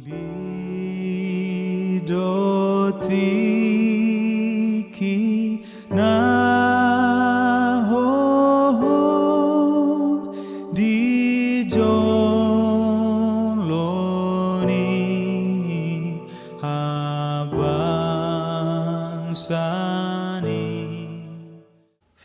Lidotiki naho dijoloni habangsani.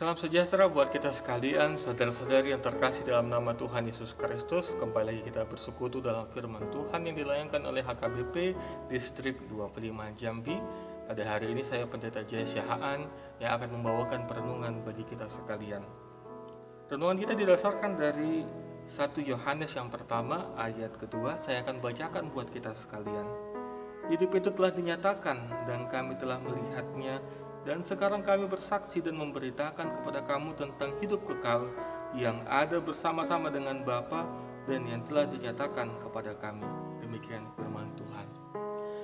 Salam sejahtera buat kita sekalian, saudara-saudari yang terkasih dalam nama Tuhan Yesus Kristus. Kembali lagi kita bersekutu dalam firman Tuhan yang dilayangkan oleh HKBP Distrik 25 Jambi. Pada hari ini saya Pendeta Jaya Syahaan yang akan membawakan perenungan bagi kita sekalian. Renungan kita didasarkan dari 1 Yohanes yang pertama ayat kedua. Saya akan bacakan buat kita sekalian. Hidup itu telah dinyatakan dan kami telah melihatnya, dan sekarang kami bersaksi dan memberitakan kepada kamu tentang hidup kekal yang ada bersama-sama dengan Bapa dan yang telah dinyatakan kepada kami. Demikian firman Tuhan.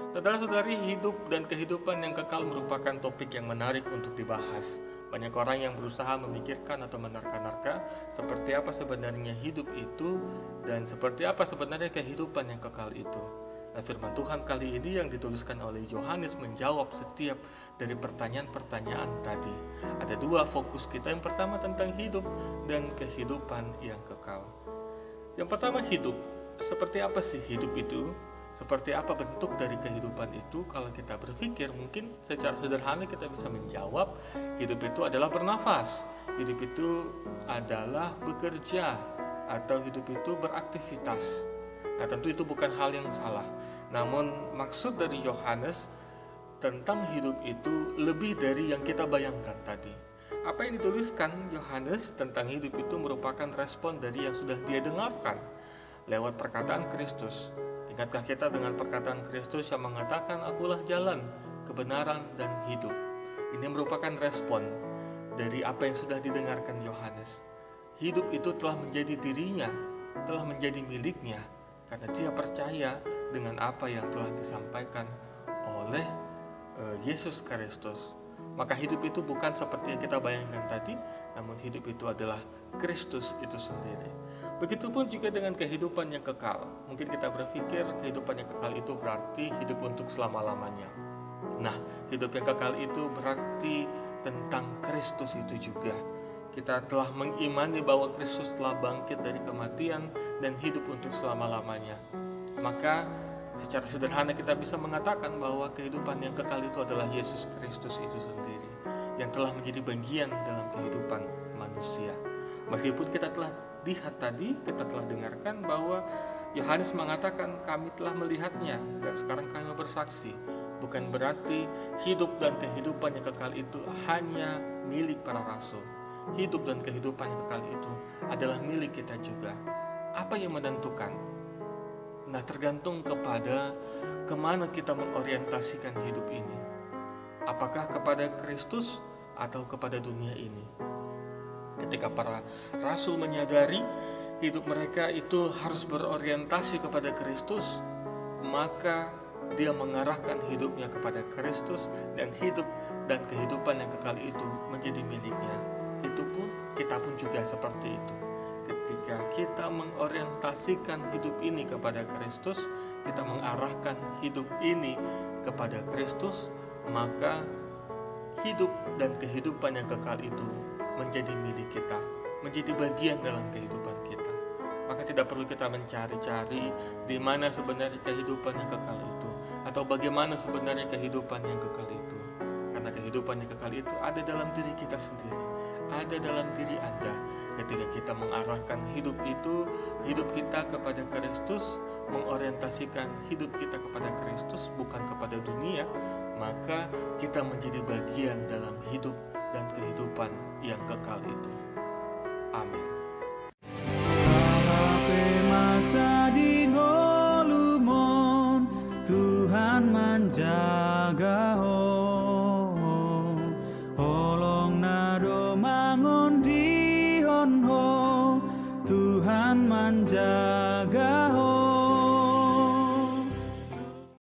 Saudara-saudari, hidup dan kehidupan yang kekal merupakan topik yang menarik untuk dibahas. Banyak orang yang berusaha memikirkan atau menerka-nerka seperti apa sebenarnya hidup itu dan seperti apa sebenarnya kehidupan yang kekal itu. Nah, firman Tuhan kali ini yang dituliskan oleh Yohanes menjawab setiap dari pertanyaan-pertanyaan tadi. Ada dua fokus kita. Yang pertama tentang hidup dan kehidupan yang kekal. Yang pertama, hidup. Seperti apa sih hidup itu? Seperti apa bentuk dari kehidupan itu? Kalau kita berpikir, mungkin secara sederhana kita bisa menjawab, hidup itu adalah bernafas, hidup itu adalah bekerja, atau hidup itu beraktivitas. Nah, tentu itu bukan hal yang salah. Namun maksud dari Yohanes tentang hidup itu lebih dari yang kita bayangkan tadi. Apa yang dituliskan Yohanes tentang hidup itu merupakan respon dari yang sudah dia dengarkan lewat perkataan Kristus. Ingatkah kita dengan perkataan Kristus yang mengatakan, "Akulah jalan, kebenaran, dan hidup"? Ini merupakan respon dari apa yang sudah didengarkan Yohanes. Hidup itu telah menjadi dirinya, telah menjadi miliknya, karena dia percaya dengan apa yang telah disampaikan oleh Yesus Kristus. Maka hidup itu bukan seperti yang kita bayangkan tadi, namun hidup itu adalah Kristus itu sendiri. Begitupun juga dengan kehidupan yang kekal. Mungkin kita berpikir kehidupan yang kekal itu berarti hidup untuk selama-lamanya. Nah, hidup yang kekal itu berarti tentang Kristus itu juga. Kita telah mengimani bahwa Kristus telah bangkit dari kematian dan hidup untuk selama-lamanya. Maka secara sederhana kita bisa mengatakan bahwa kehidupan yang kekal itu adalah Yesus Kristus itu sendiri, yang telah menjadi bagian dalam kehidupan manusia. Meskipun kita telah lihat tadi, kita telah dengarkan bahwa Yohanes mengatakan kami telah melihatnya dan sekarang kami bersaksi. Bukan berarti hidup dan kehidupan yang kekal itu hanya milik para rasul. Hidup dan kehidupan yang kekal itu adalah milik kita juga. Apa yang menentukan? Nah, tergantung kepada kemana kita mengorientasikan hidup ini. Apakah kepada Kristus atau kepada dunia ini? Ketika para rasul menyadari hidup mereka itu harus berorientasi kepada Kristus, maka dia mengarahkan hidupnya kepada Kristus dan hidup dan kehidupan yang kekal itu menjadi miliknya. Itu pun kita pun juga seperti itu. Ketika kita mengorientasikan hidup ini kepada Kristus, kita mengarahkan hidup ini kepada Kristus, maka hidup dan kehidupan yang kekal itu menjadi milik kita, menjadi bagian dalam kehidupan kita. Maka tidak perlu kita mencari-cari di mana sebenarnya kehidupan yang kekal itu, atau bagaimana sebenarnya kehidupan yang kekal itu. Karena kehidupan yang kekal itu ada dalam diri kita sendiri, ada dalam diri Anda. Ketika kita mengarahkan hidup itu, hidup kita kepada Kristus, mengorientasikan hidup kita kepada Kristus, bukan kepada dunia, maka kita menjadi bagian dalam hidup dan kehidupan yang kekal itu. Amin.